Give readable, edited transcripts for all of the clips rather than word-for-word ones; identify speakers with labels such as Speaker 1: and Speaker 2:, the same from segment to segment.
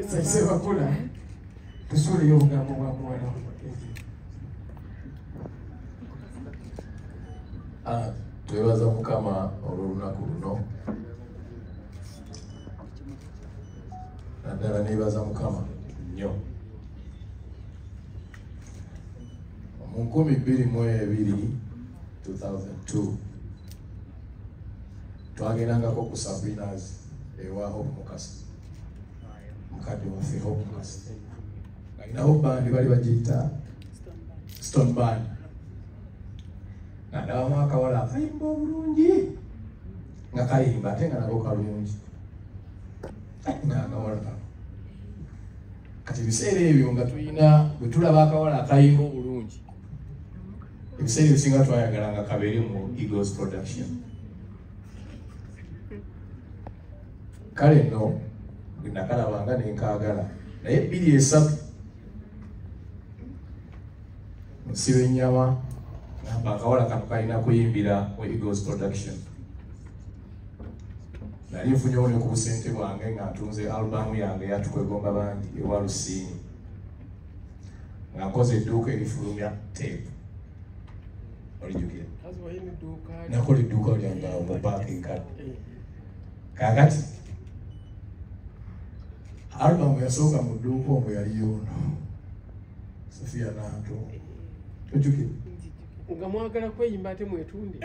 Speaker 1: Sema kuna tusuri yobugambo bwa mwana.
Speaker 2: Twebaza Mukama olw'olunaku luno. Naddala neebaza Mukama nnyo. Mu 2022 twagendangako ku Sabrina's ewa Hope Mukasa. Mukadde waffe Hope Mukasa. Alinawo bandi bali bagiyita Stone Band. Nadawamu akawala akayimba obulungi nga kayimba ate nga nako kalungi ng'akawala kano. Kati ebiseera ebyo nga tulina bwe tulaba akawala akayimba obulungi, ebiseera ebisinga twayagala nga kabeere mu Eagles Production. Kale nno bwe nakalabanga ne nkaagala naye 2-3 nsiba ennyama ngamba akawala kano kalina kuyimbira mu Eagles Production. Nali nfunyewo ne ku busente bwange nga ntunze albamu yange Yatukwegomba Bandi ewa Lusiini nga nkoze edduuka erifulumya tape. Olijjukira? Nakola edduuka lyange awo mu parking kadde. Kaakati albamu yasooka mu dduuka omwe yali yono Sofia Nanto. Ojjukira?
Speaker 1: Nga mwagala kweyimba ate mwetunde.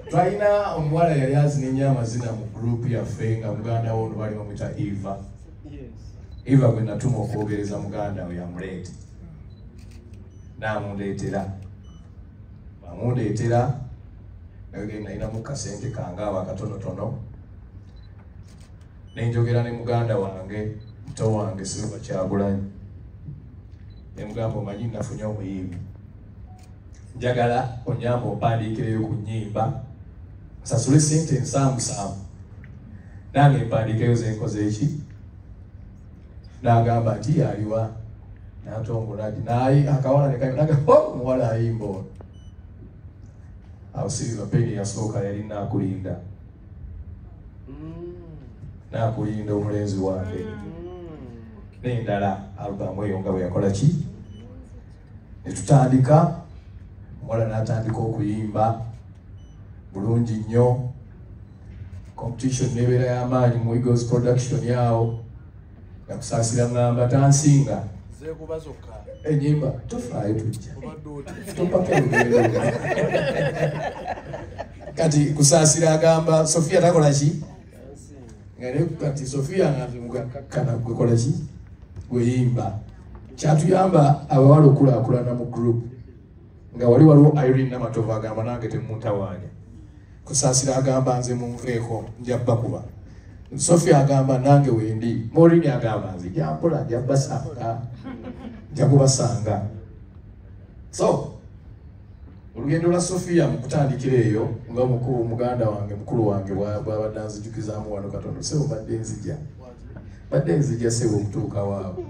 Speaker 2: Twalina omuwala yali azina ennyo amazina mu group yaffe nga muganda wo ono bali bamuyita Eva. Eva gwe natuma okwogereza muganda we yamuleete. N'amundeetera. Bamundeetera naye nalinamu kasente kange abo akatonotono. Ne njogera ne muganda wange muto wange Silver Kyagulanyi. Nemugamba omanyi nafunye omuyimbi. Njagala onyamba ompandiikireyo ku nnyimba. Nsasule sente nsaamusaamu. Nange mpandiikeyo ze nkoze eki? N'agamba nti yaliwa. N'atongola naye akawala ne kayo n'agamba omuwala ayimba ono. Awo Silver Penny yasooka yali Naakulinda. Naakulinda omulenzi wange. N'endala albamu eyo nga bwe yakola ki? Ne tutandika, omuwala n'atandika okuyimba bulungi nnyo. Competition n'ebeera y'amaanyi mu Eagles Production yawo. Nakusaasira ngamba tansinga.
Speaker 1: Zeekuba zokka.
Speaker 2: Ennyimba tofaayo tujja. Topaka lugendo. Kati kusaasira agamba Sofia takola ki? Ngane kati Sofia ng'akana gwekola ki? Gweyimba. Kyatuyamba abawala okulaakulana mu group. Nga wali waliwo Irene Namatova agamba nange temuntawaanya. Kusaasira agamba nze munveeko nja bakuba. Sofia agamba nange wendi. Morini agamba nze jampola nja basanga. Nja kubasanga. So olugendo lwa Sofia mu kutandikira eyo nga muganda wange mukulu wange bw'abadde anzijukizaamu wano katono sebo badde nzija. Badde nzija sebo okutuuka waabo.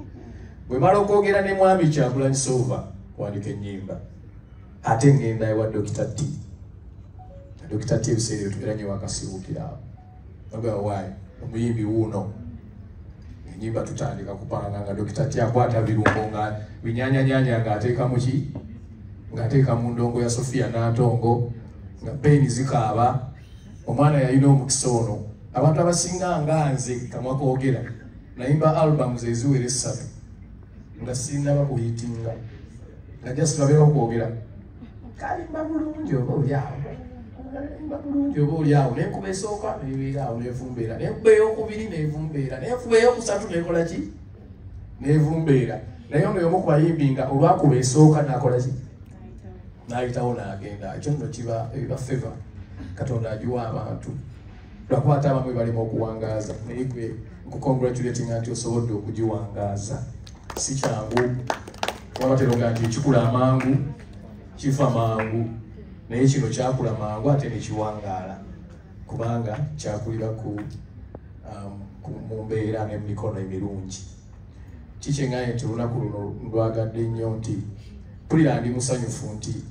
Speaker 2: Bwe mala okwogera ne mwami Kyagulanyi Silver kwandika ennyimba. Ate ngenda ewa Dr. T. Dr. T ebiseera tubeera nnyo wakasibuukira awo. Nagamba waayi omuyimbi wuuno. Ennyimba tutandika kupanga nga Dr. T akwata birungo nga binyaanyanyanya ng'ateekamu ki? Ng'ateeka mu ndongo ya Sofia Nantongo nga peeni zikaaba. Omwana yalina omukisa ono. Abantu abasinga nga nze kamwa koogera nayimba albums eziwera 3 nga sinnaba kuyitinga. Nga just babeera okwogera kalimba bulungi oba olyawo. Kalimba bulungi oba olyawo. N'enkuba esooka neebeeraawo neevumbeera. N'enkuba ey'okubiri neevumbeera. N'enkuba ey'okusatu neekola ki? Neevumbeera. Naye ono y'omu ku bayimbi nga olwakuba esooka n'akola ki? N'ayitawo n'agenda. Ekyo nno ebiba favor Katonda agiwa abantu. Lwakwata abamwe balimu okuwangaaza. Naye gwe nkukongratulatinga nti osobodde okugiwangaaza. Si kyangu. Wabateroga nti ekikula amangu kifa mangu. Naye kino kyakula mangu ate ne kiwangaala. Kubanga kyakulira ku mumbeera n'emikono emirungi. Kikyeŋŋaanye nti olunaku luno ndwagadde nnyo nti mpulira ndi musanyufu nti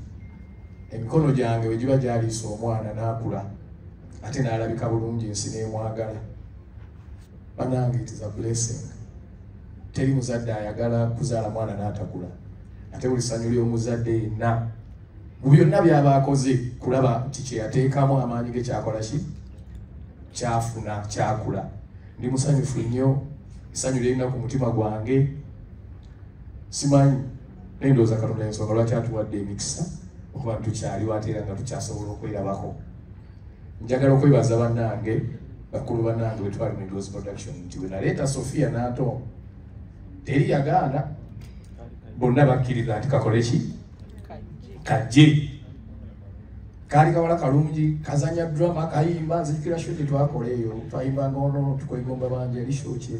Speaker 2: emikono gyange bwe giba gyaliisa omwana n'akula ate n'alabika bulungi nsi n'emwagala. banange it is a blessing. Teri muzadde ayagala kuzaala mwana n'atakula. Ate buli ssanyu ly'omuzadde yenna mu byonna by'aba akoze kulaba nti kye yateekamu amaanyi ge kyakola ki kyafuna kyakula. Ndi musanyufu nnyo, essanyu lirina ku mutima gwange. Simanyi nendooza Katonda ensonga lwaki atuwadde emikisa okuba tukyaliwo ate era nga tukyasobola okwerabako. Njagala okwebaza bannange bakulu bannange bwe twali mu Dose Production nti bwe naleeta Sophia n'Atom teri yagaana, bonna bakkiriza nti kakole ki kajje. Kaali kawala kalungi, kazanya drama, kayimba, nzijukira shuti twakola eyo, twayimbanga ono tukwegomba bangi yali show ki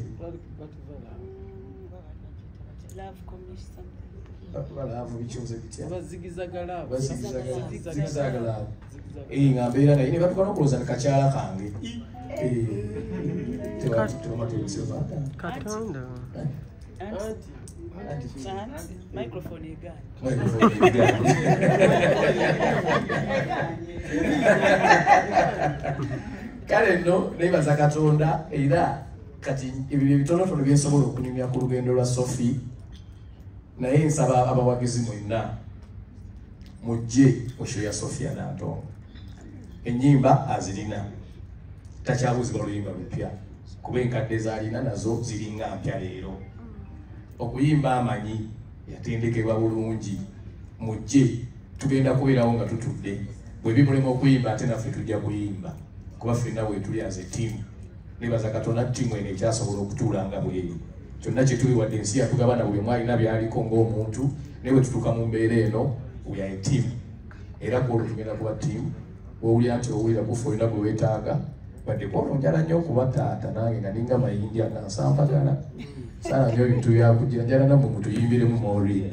Speaker 2: Love bikyuze bitya
Speaker 3: Bazigizagala.
Speaker 2: nga mbeera naye ne batuka n'okulooza ne kakyala kange
Speaker 4: Katonda.
Speaker 3: Microphone again.
Speaker 2: Kale nno neebaza Katonda era kati ebyo bitonotono byensobola okunyumya ku lugendo lwa Sophie, naye nsaba abawagizi mwenna mujje mu show ya Sophia n'Atom. Ennyimba azirina, takyabuuzibwa oluyimba lupya kuba enkadde z'alina nazo ziringa mpya leero. Okuyimba amanyi, yatendekebwa bulungi. Mujje tugenda kubeerawo nga tutudde, bwe bimulema okuyimba ate naffe tujja kuyimba kuba ffenna bwe tuli as a team. Nebaza Katonda ttiimu eno ekyasobola okutuula nga bweri. Kyonna kye tuli wadde ensi yatugabana buli omu alina by'aliko ng'omuntu, naye bwe tutuuka mu mbeera eno we are a team. Era kwolwo tugenda kuba team. Wowulira nti owulira kufa olina gwe weetaaga, badde kwolwo njala nnyo okuba taata nange nga ninga mayinja nga nsampagala. Saala nnyo ebintu byakugira, njala nammwe mutuyimbiremu Maureen.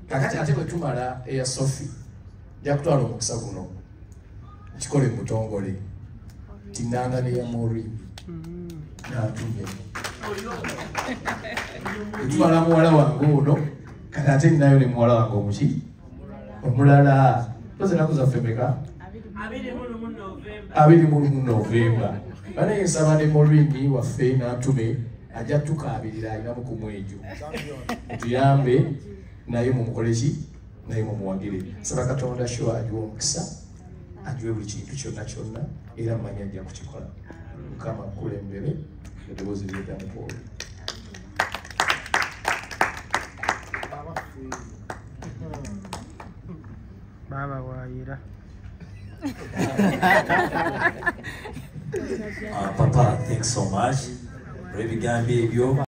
Speaker 2: Kakati ate bwe tumala eya Sophie, nja kutwala omukisa guno kikole mu butongole tinanga neya Maureen n'atumye. Tumala muwala wange ono, kati ate ninayo ne muwala wange omuki omulala. Toze naku zaffe meka? 21 Novemba. Bane nsaba ne Maureen waffe n'atume ajja tukaabirira alinamu ku mwejo. Tuyambe naye mumukole ki naye mumuwagire. Saba Katonda show agiwa omukisa, agiwe buli kintu kyonna kyonna era mmanyi ajja kukikola. Mukama kulembere eddoboozi ly'eddamukolo.
Speaker 4: Baba waayira.
Speaker 5: Papa, thanks so much. Rebigambi ebyo